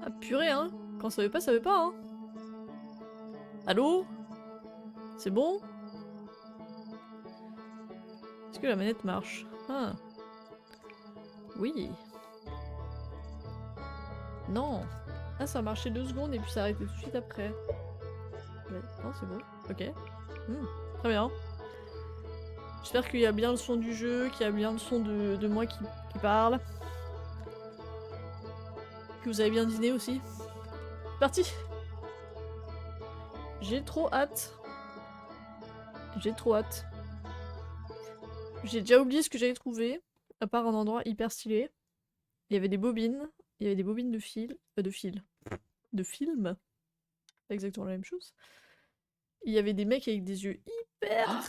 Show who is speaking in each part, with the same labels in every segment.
Speaker 1: Ah purée hein. Quand ça veut pas hein. Allô? C'est bon? Est-ce que la manette marche? Ah. Oui. Non. Ah ça a marché 2 secondes et puis ça a arrêté tout de suite après. Mais non c'est bon. Ok. Très bien. J'espère qu'il y a bien le son du jeu, qu'il y a bien le son de moi qui parle. Que vous avez bien dîné aussi. Parti. J'ai trop hâte. J'ai trop hâte. J'ai déjà oublié ce que j'avais trouvé, à part un endroit hyper stylé. Il y avait des bobines. Il y avait des bobines de fil. De film. Pas exactement la même chose. Il y avait des mecs avec des yeux hyper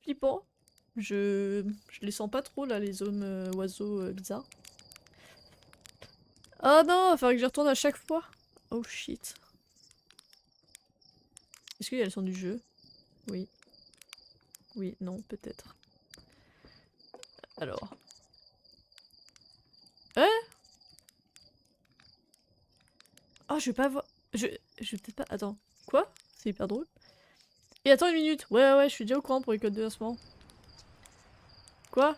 Speaker 1: flippants. Je les sens pas trop là, les hommes oiseaux bizarres. Oh non, il va falloir que j'y retourne à chaque fois. Oh shit. Est-ce qu'il y a le son du jeu? Oui. Oui, non, peut-être. Alors. Hein? Oh, je vais pas voir. Je vais peut-être pas. Attends. Quoi? C'est hyper drôle. Et attends une minute. Ouais, je suis déjà au courant pour les codes de lancement. Quoi?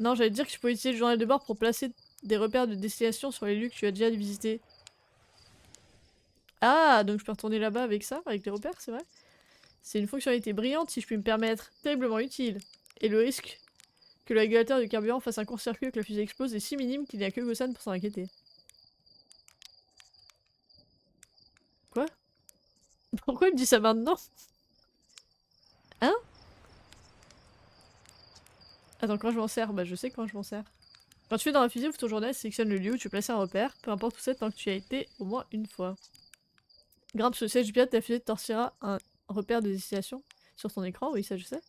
Speaker 1: Non, j'allais te dire que je pouvais utiliser le journal de bord pour placer des repères de destination sur les lieux que tu as déjà visités. Ah, donc je peux retourner là-bas avec ça, avec les repères, c'est vrai? C'est une fonctionnalité brillante si je puis me permettre, terriblement utile. Et le risque que le régulateur du carburant fasse un court-circuit et que la fusée explose est si minime qu'il n'y a que Gosan pour s'en inquiéter. Quoi? Pourquoi il me dit ça maintenant? Hein? Attends, quand je m'en sers? Bah je sais quand je m'en sers. Quand tu es dans la fusée, ouvre ton journal, sélectionne le lieu où tu veux placer un repère, peu importe où c'est tant que tu y as été au moins une fois. Grimpe sur le siège du pilote, ta fusée tortillera un repère de destination sur ton écran, oui ça je sais.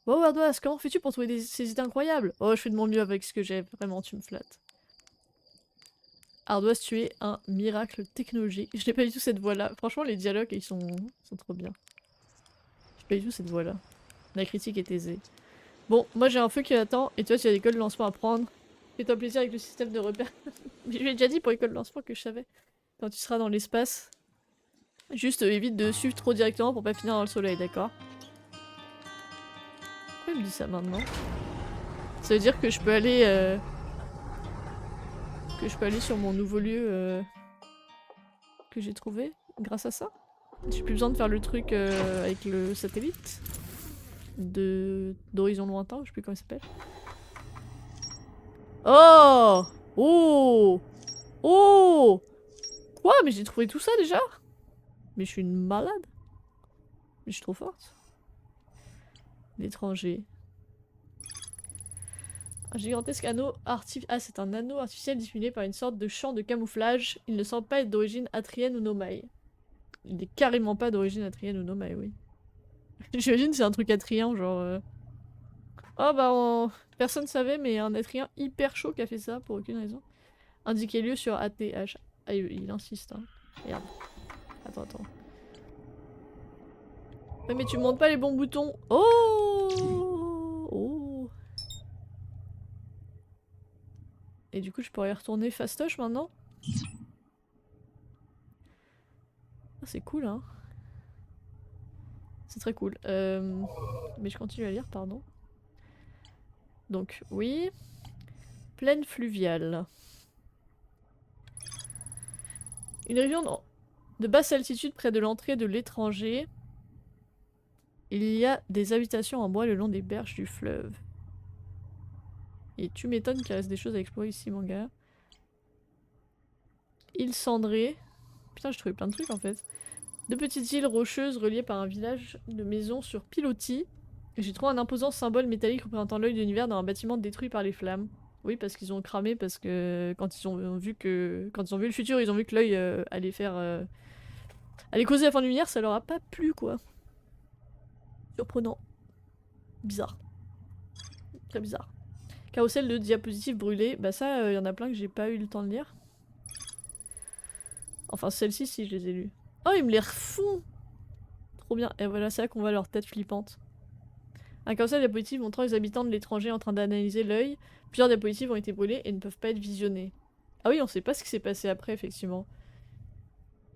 Speaker 1: Oh Ardoise, comment fais-tu pour trouver ces idées incroyables? Oh je fais de mon mieux avec ce que j'ai, vraiment tu me flattes. Ardoise, tu es un miracle technologique. Je n'ai pas du tout cette voix-là. Franchement les dialogues ils sont trop bien. J'ai pas du tout cette voix-là. La critique est aisée. Bon, moi j'ai un feu qui attend, et toi tu as des codes de lancement à prendre. Fais-toi plaisir avec le système de repère. Mais je lui ai déjà dit pour les codes de lancement que je savais. Quand tu seras dans l'espace, juste évite de suivre trop directement pour pas finir dans le soleil, d'accord? Pourquoi il me dit ça maintenant? Ça veut dire que je peux aller sur mon nouveau lieu que j'ai trouvé grâce à ça? J'ai plus besoin de faire le truc avec le satellite d'horizon lointain, je sais plus comment il s'appelle. Oh! Oh! Oh! Quoi? Mais j'ai trouvé tout ça déjà? Mais je suis une malade. Mais je suis trop forte. L'étranger. Un gigantesque anneau artificiel. Ah, c'est un anneau artificiel dissimulé par une sorte de champ de camouflage. Il ne semble pas être d'origine atrienne ou nomaï. Il est carrément pas d'origine atrienne ou nomaï, oui. J'imagine c'est un truc atrien, genre... Oh bah, personne savait, mais un atrien hyper chaud qui a fait ça, pour aucune raison. Indiquez lieu sur ATH. Ah, il insiste, hein. Merde. Attends. Ouais, mais tu montes pas les bons boutons. Oh! Oh! Et du coup, je pourrais y retourner fastoche maintenant? Ah, c'est cool, hein. C'est très cool. Mais je continue à lire, pardon. Donc, oui. Plaine fluviale. Une région de basse altitude près de l'entrée de l'étranger. Il y a des habitations en bois le long des berges du fleuve. Et tu m'étonnes qu'il reste des choses à explorer ici, mon gars. Île cendrée. Putain, j'ai trouvé plein de trucs en fait. Deux petites îles rocheuses reliées par un village de maisons sur pilotis. J'ai trouvé un imposant symbole métallique représentant l'œil de l'univers dans un bâtiment détruit par les flammes. Oui, parce qu'ils ont cramé, parce que quand ils ont vu le futur, ils ont vu que l'œil allait causer la fin de l'univers, ça leur a pas plu quoi. Surprenant. Bizarre. Très bizarre. Carrousel de diapositives brûlées. Bah ça, y en a plein que j'ai pas eu le temps de lire. Enfin, celles-ci, si, je les ai lues. Oh, ils me les refont! Trop bien. Et voilà, c'est là qu'on voit leur tête flippante. Un carrousel de diapositives montrant les habitants de l'étranger en train d'analyser l'œil. Plusieurs diapositives ont été brûlées et ne peuvent pas être visionnées. Ah oui, on sait pas ce qui s'est passé après, effectivement.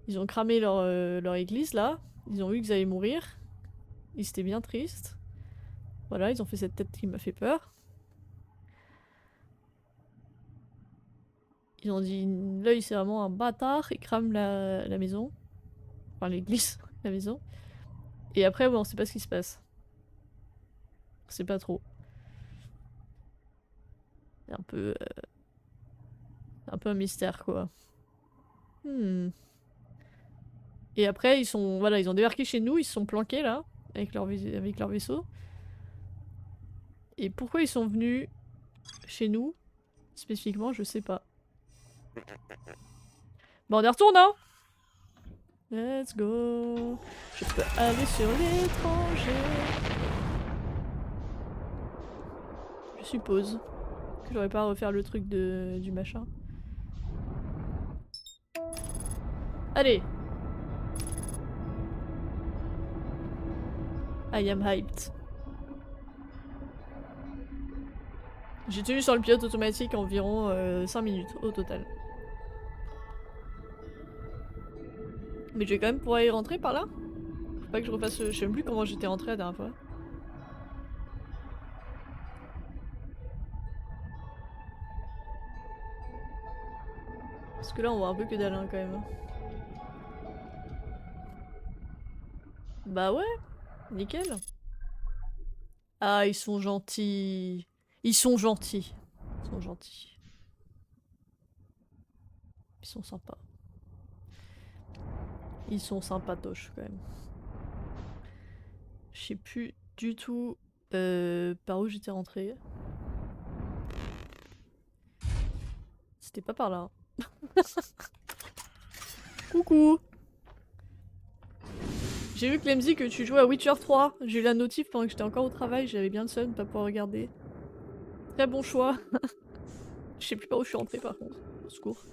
Speaker 1: Ils ont cramé leur église, là. Ils ont vu qu'ils allaient mourir. Ils étaient bien tristes. Voilà, ils ont fait cette tête qui m'a fait peur. Ils ont dit, l'œil c'est vraiment un bâtard, ils crament la maison. Enfin l'église, la maison. Et après, bon, on sait pas ce qui se passe. On sait pas trop. C'est un peu un mystère, quoi. Hmm. Et après, voilà, ils ont débarqué chez nous, ils se sont planqués, là, avec avec leur vaisseau. Et pourquoi ils sont venus chez nous, spécifiquement, je sais pas. Bon, on y retourne, hein. Let's go. Je peux aller sur l'étranger. Je suppose que j'aurais pas à refaire le truc du machin. Allez. I am hyped. J'ai tenu sur le pilote automatique environ 5 minutes au total. Mais je vais quand même pouvoir y rentrer par là. Faut pas que je refasse... Je sais même plus comment j'étais rentrée la dernière fois. Parce que là on voit un peu que dalle hein, quand même. Bah ouais, nickel. Ah ils sont gentils. Ils sont gentils. Ils sont gentils. Ils sont sympas. Ils sont sympatoches quand même. Je sais plus du tout par où j'étais rentrée. C'était pas par là. Coucou. J'ai vu Clemsy que tu jouais à Witcher 3. J'ai eu la notif pendant que j'étais encore au travail, j'avais bien le seum de pas pouvoir regarder. Très bon choix. Je sais plus par où je suis rentrée par contre. Au secours.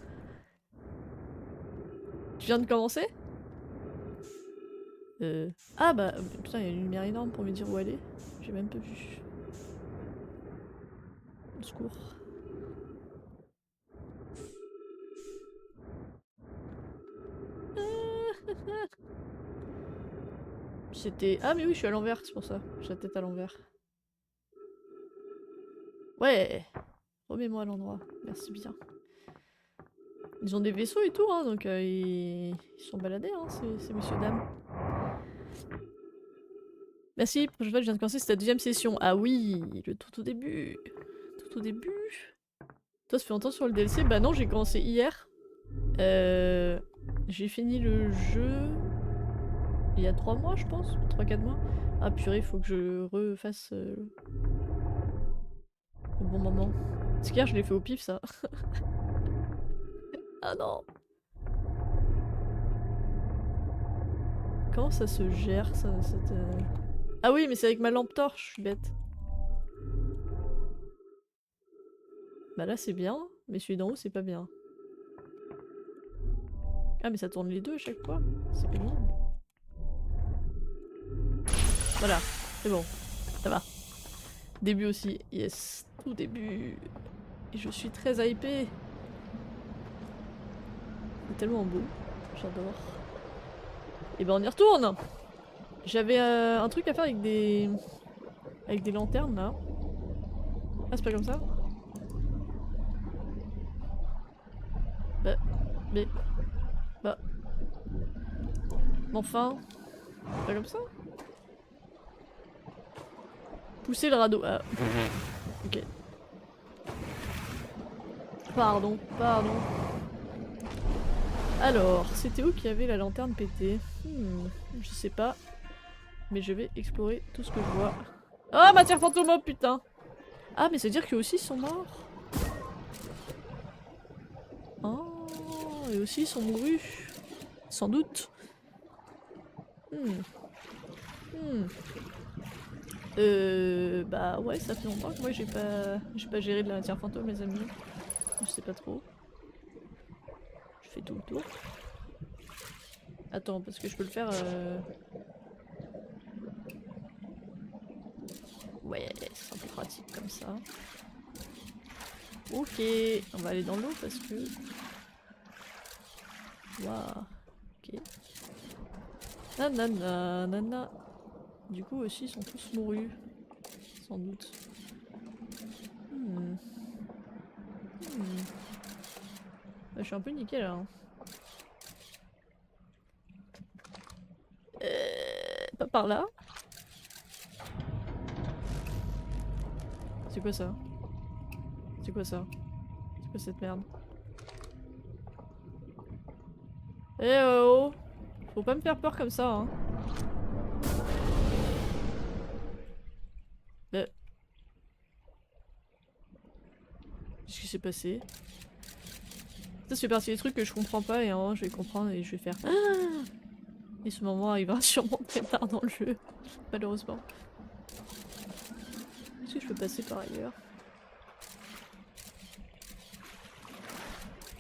Speaker 1: Tu viens de commencer? Ah bah putain, il y a une lumière énorme pour me dire où elle est. J'ai même pas vu. Au secours. C'était... Ah mais oui, je suis à l'envers, c'est pour ça. J'ai la tête à l'envers. Ouais. Remets-moi à l'endroit. Merci bien. Ils ont des vaisseaux et tout, hein, donc ils sont baladés, hein, ces messieurs dames. Merci, prochaine fois je viens de commencer, c'est ta deuxième session. Ah oui, le tout au début. Tout au début. Toi, ça fait longtemps sur le DLC? Bah non, j'ai commencé hier. J'ai fini le jeu il y a 3 mois, je pense. 3-4 mois. Ah purée, faut que je refasse au bon moment. Parce qu'hier, je l'ai fait au pif, ça. Ah non. Comment ça se gère, ça, cette... Ah oui, mais c'est avec ma lampe torche, je suis bête. Bah là, c'est bien, mais celui d'en haut, c'est pas bien. Ah, mais ça tourne les deux à chaque fois. C'est pénible. Voilà, c'est bon. Ça va. Début aussi, yes. Tout début. Et je suis très hypée. C'est tellement beau. J'adore. Et ben on y retourne. J'avais un truc à faire avec des... Avec des lanternes, là. Ah, c'est pas comme ça? Bah... Mais... Bah... Mais enfin... C'est pas comme ça? Pousser le radeau. Ah. Ok. Pardon, pardon. Alors, c'était où qu'il y avait la lanterne pétée? Je sais pas. Mais je vais explorer tout ce que je vois. Oh, matière fantôme, oh putain! Ah, mais ça veut dire qu'eux aussi ils sont morts? Oh, et aussi ils sont mourus. Sans doute. Bah ouais, ça fait longtemps que moi j'ai pas géré de la matière fantôme, les amis. Je sais pas trop. Je fais tout le tour. Attends, parce que je peux le faire. Ouais, c'est un peu pratique comme ça. Ok, on va aller dans l'eau parce que... Waouh. Ok. Nanana, nana. Du coup aussi ils sont tous mourus. Sans doute. Hmm. Bah, je suis un peu niqué là. Hein. Pas par là. C'est quoi ça? C'est quoi ça? C'est quoi cette merde? Eh oh! Faut pas me faire peur comme ça, hein. Bah... Qu'est-ce qui s'est passé? Ça c'est partie des trucs que je comprends pas et un moment je vais comprendre et je vais faire ah. Et ce moment arrivera sûrement très tard dans le jeu, malheureusement. Est-ce que je peux passer par ailleurs?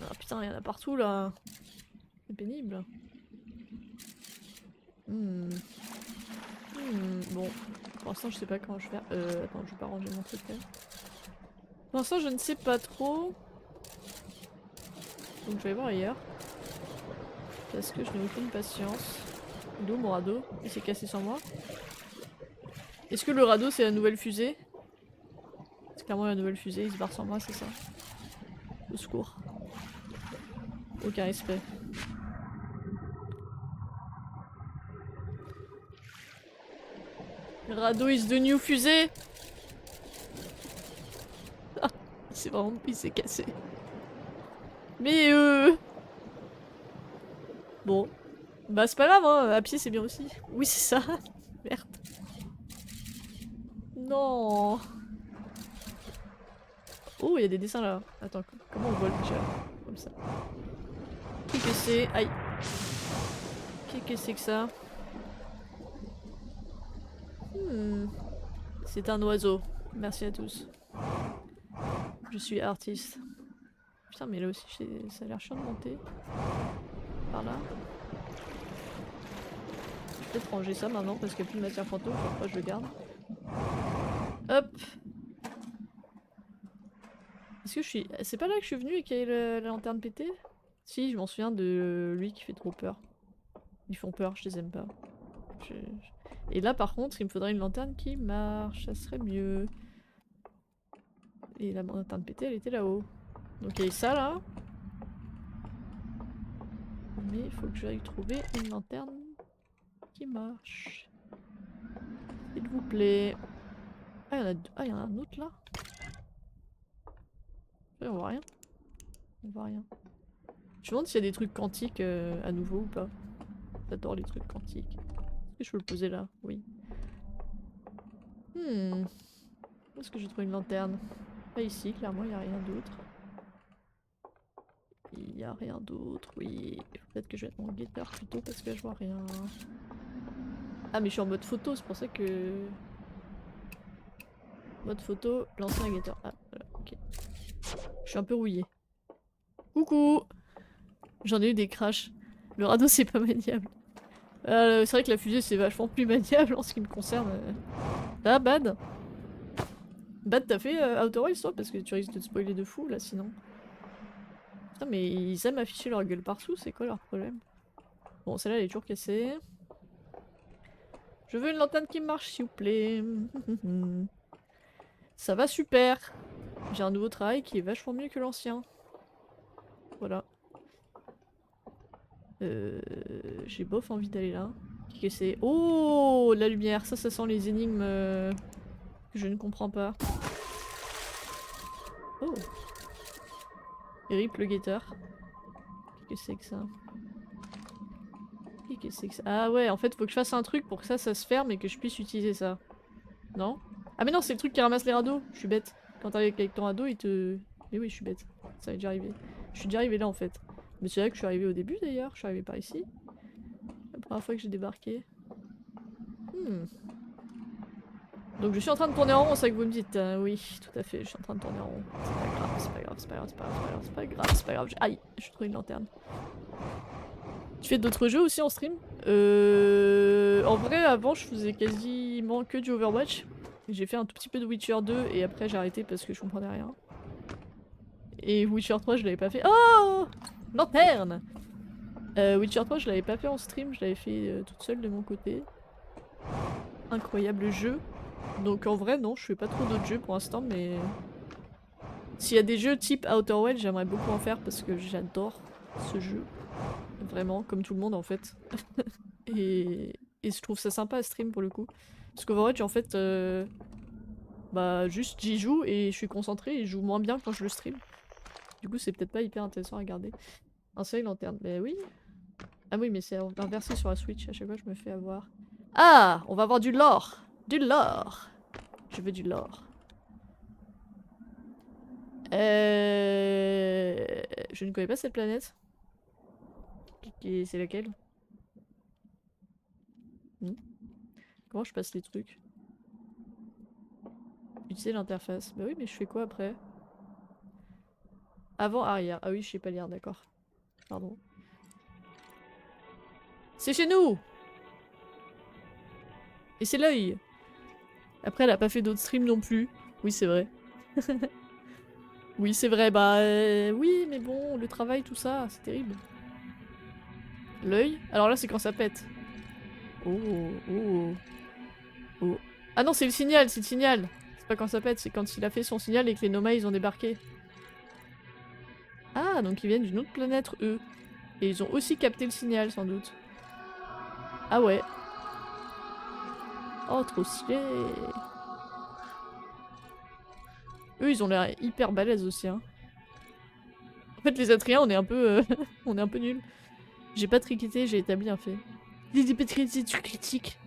Speaker 1: Ah putain, il y en a partout là. C'est pénible. Bon, pour l'instant je sais pas comment je vais faire. Attends, je vais pas ranger mon truc là. Pour l'instant je ne sais pas trop. Donc je vais voir ailleurs. Parce que je n'ai aucune patience. D'où mon radeau? Il s'est cassé sans moi. Est-ce que le radeau c'est la nouvelle fusée? C'est clairement la nouvelle fusée, il se barre sans moi, c'est ça? Au secours. Aucun respect. Le radeau is the new fusée! Ah, il s'est cassé. Mais bon. Bah c'est pas grave, hein, à pied c'est bien aussi. Oui c'est ça. Merde. Non. Oh, il y a des dessins là. Attends, comment on voit le déjà? Comme ça. Qu'est-ce que c'est? Aïe. Qu'est-ce que c'est que ça? C'est un oiseau. Merci à tous. Je suis artiste. Putain, mais là aussi, ça a l'air chiant de monter. Par là. Je vais peut-être ranger ça maintenant parce qu'il n'y a plus de matière fantôme. Pourquoi je le garde? Hop. Est-ce que je suis... C'est pas là que je suis venue et qu'il y a la lanterne pétée? Si, je m'en souviens de lui qui fait trop peur. Ils font peur, je les aime pas. Et là par contre, il me faudrait une lanterne qui marche, ça serait mieux. Et la lanterne pétée, elle était là-haut. Donc il y a ça là. Mais il faut que j'aille trouver une lanterne qui marche. S'il vous plaît. Ah, il y en a un autre là. Ouais, on voit rien. On voit rien. Je me demande s'il y a des trucs quantiques à nouveau ou pas. J'adore les trucs quantiques. Est-ce que je peux le poser là? Oui. Où est-ce que j'ai trouvé une lanterne? Pas ici, clairement, il n'y a rien d'autre. Il n'y a rien d'autre, oui. Peut-être que je vais être mon guetteur plutôt parce que je vois rien. Ah mais je suis en mode photo, c'est pour ça que... Mode photo, lancer un guetteur. Ah voilà, ok. Je suis un peu rouillée. Coucou! J'en ai eu des crashs. Le radeau c'est pas maniable. C'est vrai que la fusée c'est vachement plus maniable en ce qui me concerne. Ah Bad! Bad t'as fait Outer Wilds toi? Parce que tu risques de te spoiler de fou là sinon. Putain mais ils aiment afficher leur gueule partout, c'est quoi leur problème? Bon celle-là elle est toujours cassée. Je veux une lanterne qui marche s'il vous plaît. Ça va super. J'ai un nouveau travail qui est vachement mieux que l'ancien. Voilà. J'ai bof envie d'aller là. Qu'est-ce que c'est? Oh, la lumière. Ça sent les énigmes que je ne comprends pas. Oh. Rip le guetteur. Qu'est-ce que c'est que ça? Qu'est-ce que c'est que ça? Ah ouais, en fait, faut que je fasse un truc pour que ça se ferme et que je puisse utiliser ça. Non? Ah mais non, c'est le truc qui ramasse les radeaux. Je suis bête. Quand t'arrives avec ton radeau, il te... Mais oui, je suis bête. Ça m'est déjà arrivé. Je suis déjà arrivé là en fait. Mais c'est là que je suis arrivé au début d'ailleurs. Je suis arrivé par ici. La première fois que j'ai débarqué. Donc je suis en train de tourner en rond, c'est ça que vous me dites. Oui, tout à fait, je suis en train de tourner en rond. C'est pas grave, c'est pas grave, c'est pas grave, c'est pas grave, c'est pas grave, c'est pas grave. Aïe, j'ai trouvé une lanterne. Tu fais d'autres jeux aussi en stream? En vrai, avant, je faisais quasiment que du Overwatch. J'ai fait un tout petit peu de Witcher 2 et après j'ai arrêté parce que je comprenais rien. Et Witcher 3 je l'avais pas fait. Oh, lanterne. Witcher 3 je l'avais pas fait en stream, je l'avais fait toute seule de mon côté. Incroyable jeu. Donc en vrai non, je fais pas trop d'autres jeux pour l'instant, mais s'il y a des jeux type Outer Wilds, j'aimerais beaucoup en faire parce que j'adore ce jeu. Vraiment, comme tout le monde en fait. et je trouve ça sympa à stream pour le coup. Parce qu'Overwatch en fait, bah juste j'y joue et je suis concentrée et je joue moins bien quand je le stream. Du coup c'est peut-être pas hyper intéressant à regarder. Un soleil lanterne, mais oui. Ah oui mais c'est inversé sur la Switch, à chaque fois je me fais avoir. Ah, on va avoir du lore. Du lore. Je veux du lore. Je ne connais pas cette planète. C'est laquelle? Comment je passe les trucs? Utiliser l'interface. Bah oui, mais je fais quoi après? Avant, arrière. Ah oui, je sais pas lire, d'accord. Pardon. C'est chez nous! Et c'est l'œil! Après, elle a pas fait d'autres streams non plus. Oui, c'est vrai. Oui, c'est vrai, bah oui, mais bon, le travail, tout ça, c'est terrible. L'œil? Alors là, c'est quand ça pète. Oh, oh, oh. Ah non, c'est le signal, c'est le signal! C'est pas quand ça pète, c'est quand il a fait son signal et que les Nomai, ils ont débarqué. Ah, donc ils viennent d'une autre planète, eux. Et ils ont aussi capté le signal, sans doute. Ah ouais. Oh, trop stylé. Eux, ils ont l'air hyper balèzes aussi, hein. En fait, les Atriens, on est un peu... on est un peu nuls. J'ai pas triquité, j'ai établi un fait. Tu critiques.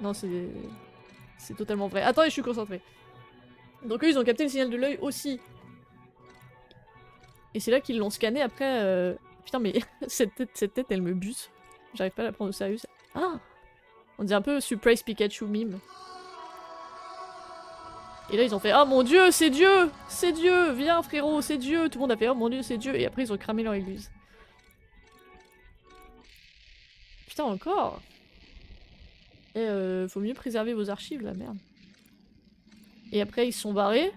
Speaker 1: Non, c'est... C'est totalement vrai. Attends, je suis concentrée. Donc eux, ils ont capté le signal de l'œil aussi. Et c'est là qu'ils l'ont scanné après... Putain, mais cette tête, elle me bute. J'arrive pas à la prendre au sérieux. Ah! On dirait un peu Surprise Pikachu mime. Et là ils ont fait oh mon dieu c'est Dieu! C'est Dieu! Viens frérot c'est Dieu! Tout le monde a fait oh mon dieu c'est Dieu! Et après ils ont cramé leur église. Putain encore! Et faut mieux préserver vos archives là merde. Et après ils se sont barrés.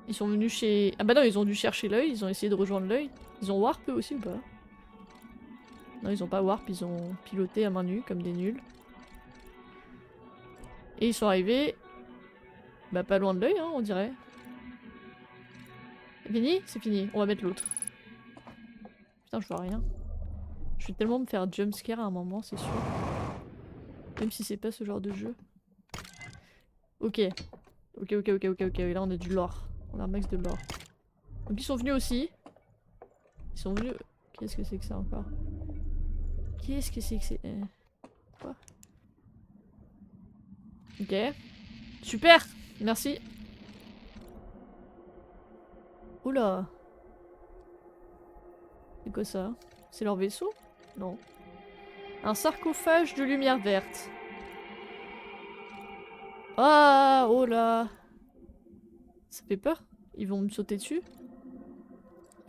Speaker 1: Ils sont venus chez... Ah bah non ils ont dû chercher l'œil, ils ont essayé de rejoindre l'œil. Ils ont warp eux aussi ou pas? Non ils ont pas warp, ils ont piloté à main nue comme des nuls. Et ils sont arrivés... Bah pas loin de l'œil hein on dirait. C'est fini? C'est fini, on va mettre l'autre. Putain je vois rien. Je vais tellement me faire jumpscare à un moment c'est sûr. Même si c'est pas ce genre de jeu. Ok. Ok, là on a du lore. On a un max de lore. Donc ils sont venus aussi. Ils sont venus... Qu'est-ce que c'est que ça encore? Qu'est-ce que c'est que c'est... Quoi? Ok. Super! Merci. Oula. C'est quoi ça? C'est leur vaisseau? Non. Un sarcophage de lumière verte. Ah! Oh là! Ça fait peur? Ils vont me sauter dessus?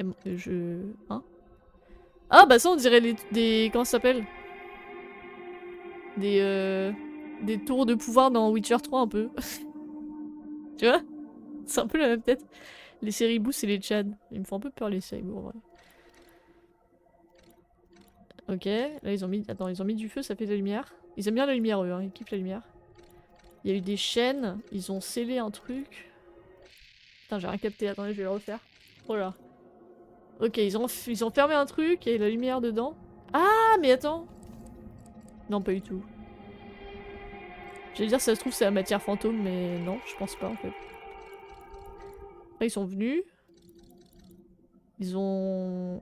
Speaker 1: Hein? Ah bah ça on dirait des... Comment ça s'appelle? Des tours de pouvoir dans Witcher 3 un peu. Tu vois? C'est un peu la même tête. Les Ceribous et les Tchad. Ils me font un peu peur les Ceribous en vrai. Ok, là ils ont mis... Attends, ils ont mis du feu, ça fait de la lumière. Ils aiment bien la lumière eux, hein. Ils kiffent la lumière. Il y a eu des chaînes, ils ont scellé un truc. Putain j'ai rien capté, attendez je vais le refaire. Oh là. Ok, ils ont fermé un truc, il y a la lumière dedans. Ah mais attends. Non pas du tout. J'allais dire ça se trouve c'est la matière fantôme mais non je pense pas en fait. Après ils sont venus. Ils ont...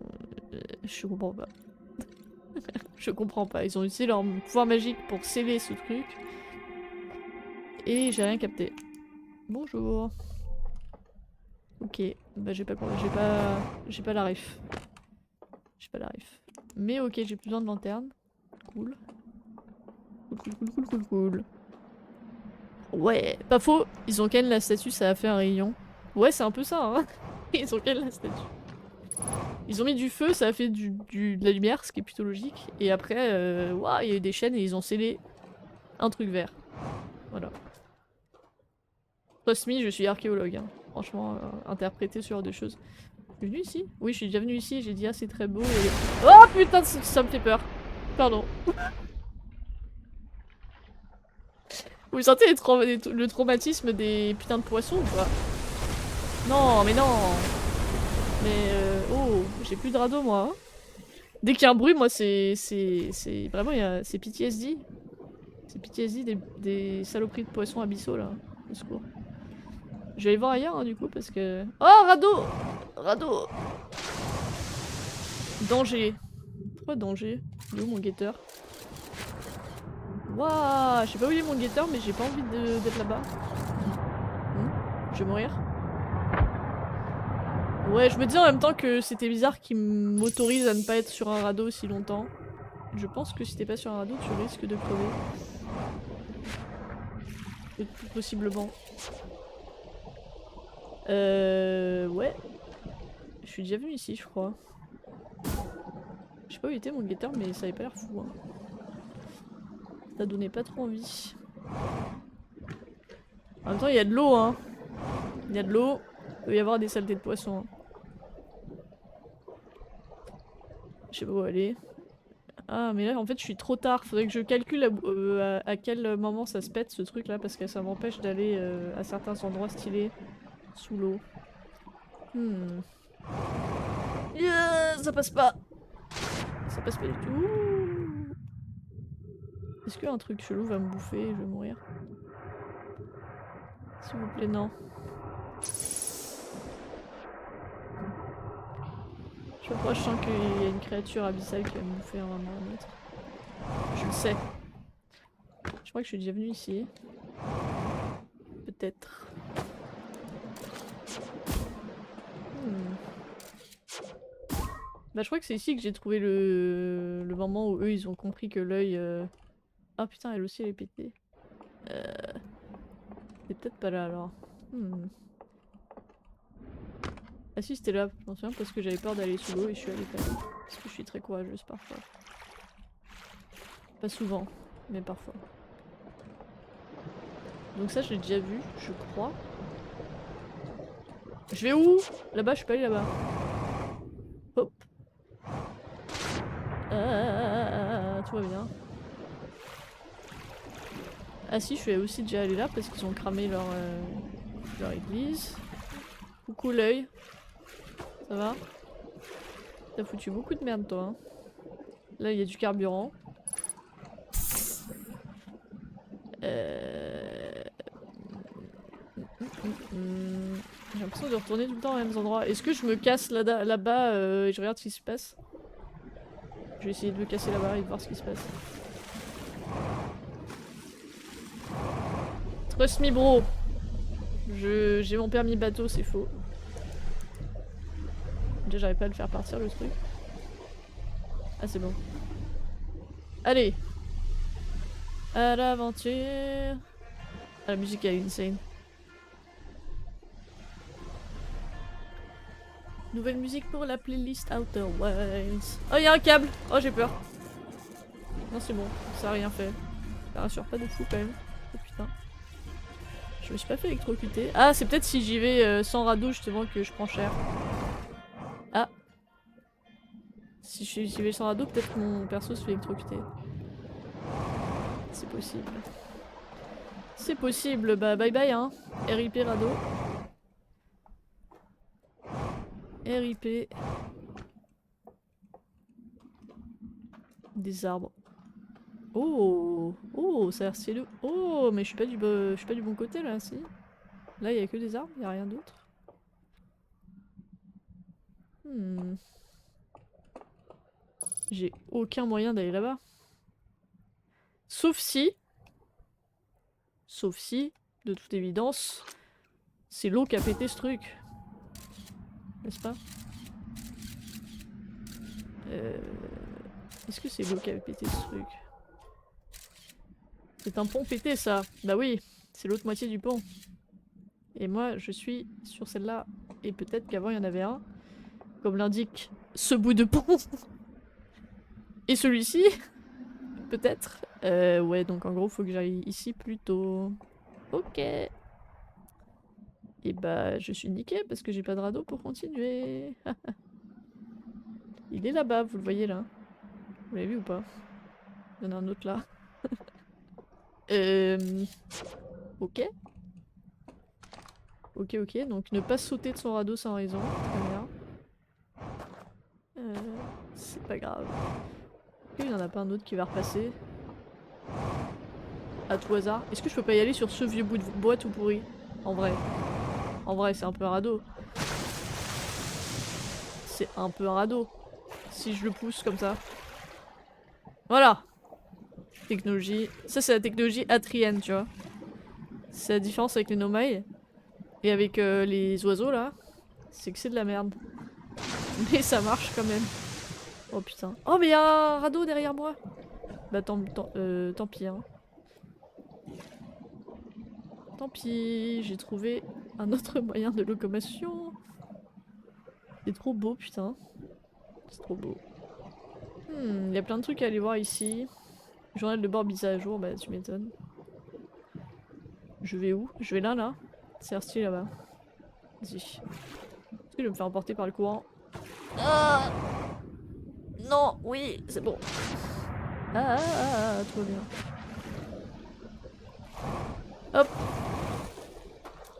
Speaker 1: Je comprends pas. Je comprends pas. Ils ont utilisé leur pouvoir magique pour sceller ce truc. Et j'ai rien capté. Bonjour. Ok. Bah j'ai pas la ref. J'ai pas la ref. Mais ok, j'ai plus besoin de lanterne. Cool. Cool. Ouais, pas faux. Ils ont ken la statue, ça a fait un rayon. Ouais, c'est un peu ça, hein. Ils ont ken la statue. Ils ont mis du feu, ça a fait de la lumière, ce qui est plutôt logique. Et après, waouh, il y a eu des chaînes et ils ont scellé un truc vert. Voilà. Trust me, je suis archéologue. Hein. Franchement, interpréter ce genre de choses. Je suis venue ici? Oui, je suis déjà venue ici, j'ai dit ah c'est très beau. Et... Oh putain, ça me fait peur. Pardon. Vous sentez le traumatisme des putains de poissons ou pas? Non, mais non. Mais oh, j'ai plus de radeau moi. Hein. Dès qu'il y a un bruit, moi c'est vraiment c'est PTSD. C'est PTSD des saloperies de poissons abyssaux là. Au secours. Je vais aller voir ailleurs hein, du coup parce que... Oh radeau! Radeau! Danger. Pourquoi danger? Il est où mon guetteur? Waouh! Je sais pas où il est mon guetteur mais j'ai pas envie d'être là-bas. Je vais mourir. Ouais, je me dis en même temps que c'était bizarre qu'il m'autorise à ne pas être sur un radeau aussi longtemps. Je pense que si t'es pas sur un radeau, tu risques de crever. Possiblement. Ouais. Je suis déjà venu ici, je crois. Je sais pas où il était mon guetteur, mais ça avait pas l'air fou. Hein. Ça donnait pas trop envie. En même temps, il y a de l'eau, hein. Il y a de l'eau. Il peut y avoir des saletés de poissons. Hein. Je sais pas où aller. Ah, mais là, en fait, je suis trop tard. Faudrait que je calcule à quel moment ça se pète, ce truc-là, parce que ça m'empêche d'aller à certains endroits stylés sous l'eau. Ça passe pas. Ça passe pas du tout. Est-ce qu'un truc chelou va me bouffer et je vais mourir? S'il vous plaît, non. Je crois que je sens qu'il y a une créature abyssale qui va me bouffer un moment ou un autre. Je le sais. Je crois que je suis déjà venue ici. Peut-être. Bah je crois que c'est ici que j'ai trouvé le moment où eux ils ont compris que l'œil... Ah putain, elle aussi elle est pétée. C'est peut-être pas là alors. Ah si c'était là, je m'en souviens parce que j'avais peur d'aller sous l'eau et je suis allée quand même. Parce que je suis très courageuse parfois. Pas souvent, mais parfois. Donc ça je l'ai déjà vu, je crois. Je vais où? Là-bas, je suis pas allée là-bas. Hop. Tout va bien. Ah si, je suis aussi déjà allée là parce qu'ils ont cramé leur église. Coucou l'œil. Ça va? T'as foutu beaucoup de merde toi. Hein. Là, il y a du carburant. J'ai l'impression de retourner tout le temps aux mêmes endroits. Est-ce que je me casse là-bas et je regarde ce qui se passe? Je vais essayer de me casser là-bas et de voir ce qui se passe. Trust me bro. J'ai mon permis bateau, c'est faux. Déjà j'arrive pas à le faire partir le truc. Ah c'est bon. Allez. À l'aventure. Ah, la musique elle est insane. Nouvelle musique pour la playlist Outer Wilds. Oh y'a un câble. Oh j'ai peur. Non c'est bon, ça a rien fait. Ça rassure pas de fou quand même. Oh putain. Je me suis pas fait électrocuter. Ah c'est peut-être si j'y vais sans radeau justement que je prends cher. Ah. Si j'y vais sans radeau peut-être que mon perso se fait électrocuter. C'est possible. C'est possible, bah bye bye hein. RIP radeau. RIP. Des arbres. Oh, oh, ça a l'air stylé. Oh, mais je suis pas du bon côté là, si. Là, il y a que des arbres, il y a rien d'autre. J'ai aucun moyen d'aller là-bas. Sauf si, de toute évidence, c'est l'eau qui a pété ce truc. N'est-ce pas? Est-ce que c'est l'eau qui a pété ce truc? C'est un pont pété ça. Bah oui, c'est l'autre moitié du pont. Et moi je suis sur celle-là. Et peut-être qu'avant il y en avait un. Comme l'indique ce bout de pont. Et celui-ci. Peut-être. Ouais donc en gros faut que j'aille ici plutôt. Ok. Et bah, je suis niquée parce que j'ai pas de radeau pour continuer. Il est là-bas, vous le voyez là. Vous l'avez vu ou pas? Il y en a un autre là. Ok. Ok, ok. Donc ne pas sauter de son radeau sans raison. Très bien. C'est pas grave. Il n'y en a pas un autre qui va repasser. À tout hasard. Est-ce que je peux pas y aller sur ce vieux bout de bois tout pourri? En vrai. En vrai, c'est un peu un radeau. C'est un peu un radeau. Si je le pousse comme ça. Voilà. Technologie. Ça, c'est la technologie atrienne, tu vois. C'est la différence avec les nomailles. Et avec les oiseaux, là. C'est que c'est de la merde. Mais ça marche quand même. Oh putain. Oh, mais y'a un radeau derrière moi. Bah tant pis, hein. Tant pis, j'ai trouvé un autre moyen de locomotion. C'est trop beau, putain. C'est trop beau. Il y a plein de trucs à aller voir ici. Journal de bord mis à jour, bah tu m'étonnes. Je vais où? Je vais là, là. C'est stylé là-bas. Vas-y. Est-ce que je vais me faire emporter par le courant? Ah non, oui, c'est bon. Trop bien. Hop.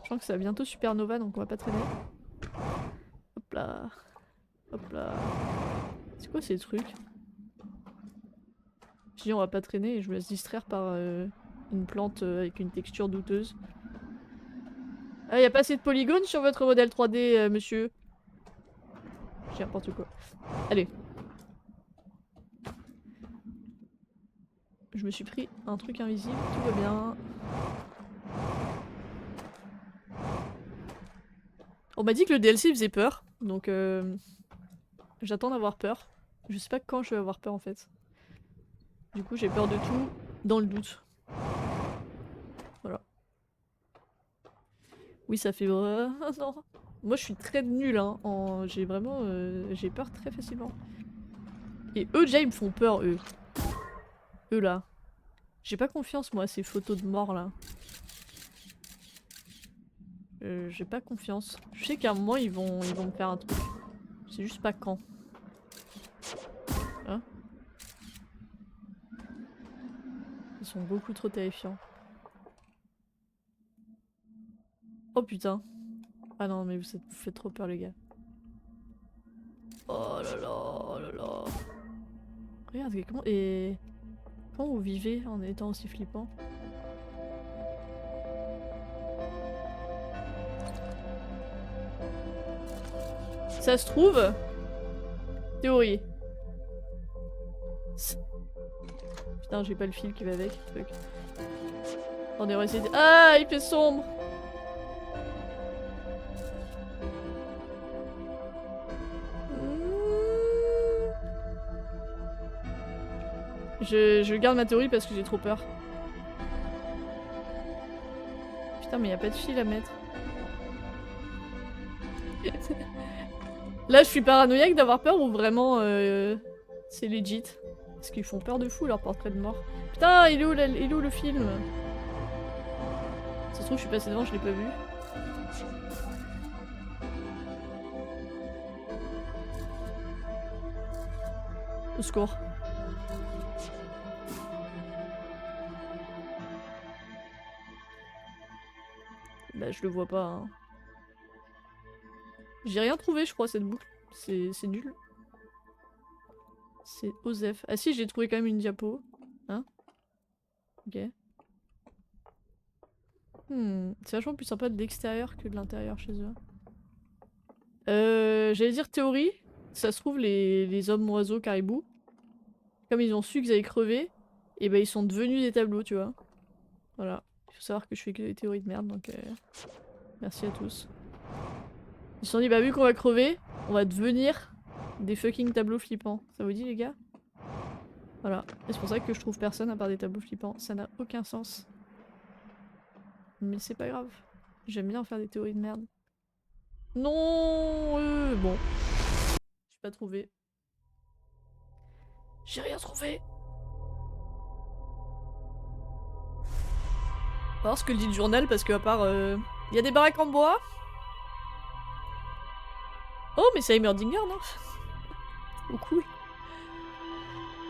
Speaker 1: Je sens que ça va bientôt supernova, donc on va pas traîner. Hop là. Hop là. C'est quoi ces trucs? Je dis on va pas traîner et je me laisse distraire par une plante avec une texture douteuse. Ah, y a pas assez de polygones sur votre modèle 3D, monsieur? J'ai n'importe quoi. Allez. Je me suis pris un truc invisible, tout va bien. On m'a dit que le DLC faisait peur, donc j'attends d'avoir peur. Je sais pas quand je vais avoir peur en fait. Du coup j'ai peur de tout, dans le doute. Voilà. Oui ça fait... non. Moi je suis très nulle, hein. J'ai vraiment... j'ai peur très facilement. Et eux déjà ils me font peur, eux. Eux là. J'ai pas confiance moi à ces photos de mort là. J'ai pas confiance. Je sais qu'à un moment ils vont me faire un truc. C'est juste pas quand. Hein? Ils sont beaucoup trop terrifiants. Oh putain. Ah non mais vous faites trop peur les gars. Oh là là, oh là là. Regarde comment vous vivez en étant aussi flippant? Ça se trouve... Théorie. Putain j'ai pas le fil qui va avec. Fuck. Attendez on va essayer de... Ah il fait sombre. Je garde ma théorie parce que j'ai trop peur. Putain mais y a pas de fil à mettre. Là je suis paranoïaque d'avoir peur ou vraiment c'est legit? Parce qu'ils font peur de fou leur portrait de mort. Putain il est où le film? Ça se trouve je suis passé devant, je l'ai pas vu. Au secours. Bah je le vois pas. Hein. J'ai rien trouvé je crois cette boucle. C'est nul. C'est Osef. Ah si j'ai trouvé quand même une diapo. Hein? Ok. C'est vachement plus sympa de l'extérieur que de l'intérieur chez eux. J'allais dire théorie. Ça se trouve les hommes oiseaux caribous. Comme ils ont su qu'ils allaient crever. Et bah ils sont devenus des tableaux tu vois. Voilà. Il faut savoir que je fais que des théories de merde donc merci à tous. Ils se sont dit bah vu qu'on va crever, on va devenir des fucking tableaux flippants. Ça vous dit les gars? Voilà. Et c'est pour ça que je trouve personne à part des tableaux flippants. Ça n'a aucun sens. Mais c'est pas grave. J'aime bien faire des théories de merde. Non bon. J'ai pas trouvé. J'ai rien trouvé. On va voir ce que dit le journal parce que à part Il y a des baraques en bois. Oh, mais c'est Heimerdinger, non? Oh, cool.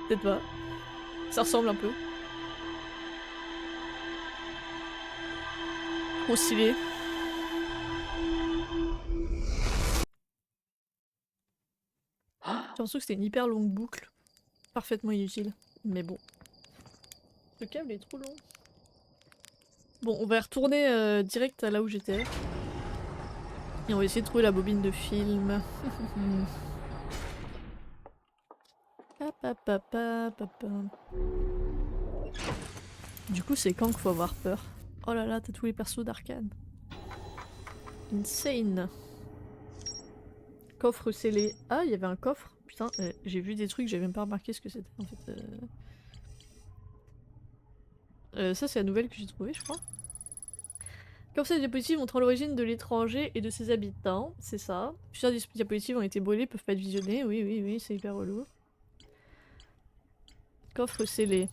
Speaker 1: Peut-être pas. Ça ressemble un peu. Trop stylé. J'ai l'impression que c'était une hyper longue boucle. Parfaitement inutile. Mais bon. Le câble est trop long. Bon, on va retourner direct à là où j'étais. Et on va essayer de trouver la bobine de film. Du coup, c'est quand qu'il faut avoir peur? Oh là là, t'as tous les persos d'Arcane. Insane. Coffre scellé. Ah, il y avait un coffre. Putain, j'ai vu des trucs, j'avais même pas remarqué ce que c'était en fait. Ça, c'est la nouvelle que j'ai trouvée, je crois. Comme ça, les diapositives montrant l'origine de l'étranger et de ses habitants, c'est ça. Plusieurs diapositives ont été brûlées, peuvent pas être visionnées. Oui, oui, oui, c'est hyper relou. Coffre scellé.